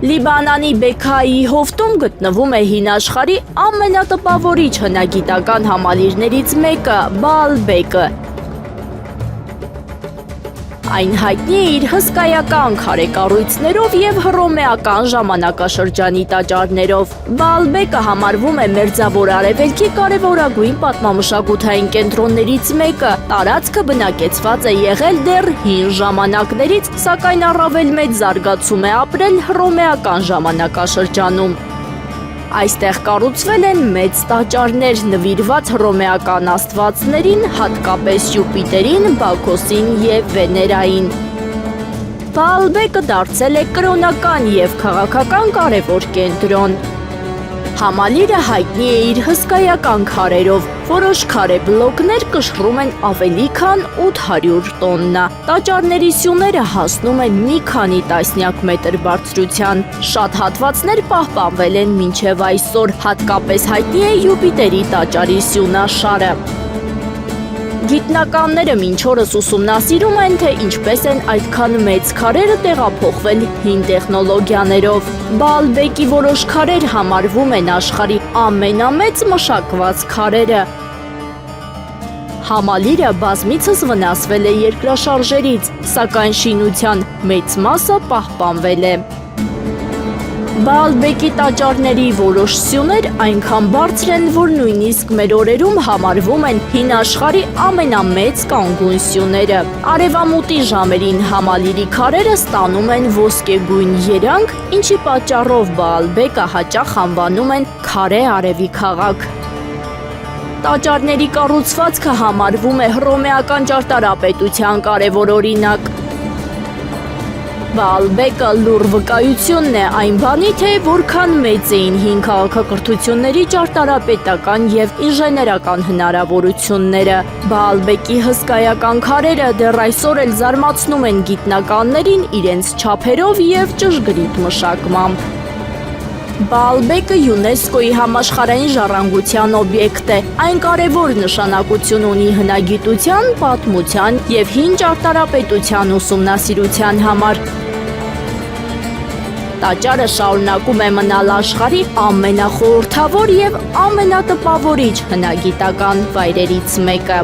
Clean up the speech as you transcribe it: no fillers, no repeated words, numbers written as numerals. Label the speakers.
Speaker 1: Լիբանանի Բեքայի հովտում գտնվում է հին աշխարհի ամենատպավորիչ հնագիտական համալիրներից մեկը՝ Բաալբեկը։ Այն հայտնի է իր հսկայական քարե կառույցներով և հռոմեական ժամանակաշրջանի տաճարներով։ Բաալբեկը համարվում է Մերձավոր Արևելքի կարևորագույն պատմամշակութային կենտրոններից մեկը։ Տարածքը բնակեցված է եղել դեռ հին ժամանակներից, սակայն առավել մեծ զարգացում է ապրել հռոմեական ժամանակաշրջանում։ Այստեղ կառուցվել են մեծ տաճարներ նվիրված հռոմեական աստվածներին, հատկապես Յուպիտերին, Բաքոսին և Վեներային։ Բաալբեկը դարձել է կրոնական և քաղաքական կարևոր կենտրոն։ Համալիրը հայտնի է իր հսկայական քարերով, որոշ քարե բլոկներ կշռում են ավելի քան 800 տոննա։ Տաճարների սյուները հասնում են մի քանի տասնյակ մետր բարձրության։ Շատ հատվածներ պահպանվել են մինչև այսօր, հատկապես հայտնի է Յուպիտերի տաճարի սյունաշարը։ Գիտնականները մինչ օրս ուսումնասիրում են, թե ինչպես են այդքան մեծ քարերը տեղափոխվել հին տեխնոլոգիաներով։ Բաալբեկի որոշ քարեր համարվում են աշխարհի ամենամեծ մշակված քարերը։ Համալիրը բազմիցս վնասվել է երկրաշարժերից, սակայն շինության մեծ մասը պահպանվել է։ Բաալբեկի տաճարների որոշ սյուներ այնքան բարձր են, որ նույնիսկ մեր օրերում համարվում են հին աշխարհի ամենամեծ կանգուն սյուները։ Արևամուտի ժամերին համալիրի քարերը ստանում են ոսկեգույն երանգ, ինչի պատճառով Բաալբեկը հաճախ անվանում են «Քարե արևի քաղաք»։ Տաճարների կառուցվածքը համարվում է հռոմեական ճարտարապետության կարևոր օրինակ։ Բաալբեկը լուռ վկայությունն է այն բանի, թե որքան մեծ էին հին քաղաքակրթությունների ճարտարապետական և ինժեներական հնարավորությունները։ Բաալբեկի հսկայական քարերը դեռ այսօր էլ զարմացնում են գիտնականներին իրենց չափերով և ճշգրիտ մշակմամբ։ Բաալբեկը ՅՈՒՆԵՍԿՕ-ի համաշխարհային ժառանգության օբյեկտ է։ Այն կարևոր նշանակություն ունի հնագիտության, պատմության և հին ճարտարապետության ուսումնասիրության համար։ Տաճարը շարունակում է մնալ աշխարհի ամենախորհրդավոր և ամենատպավորիչ հնագիտական վայրերից մեկը։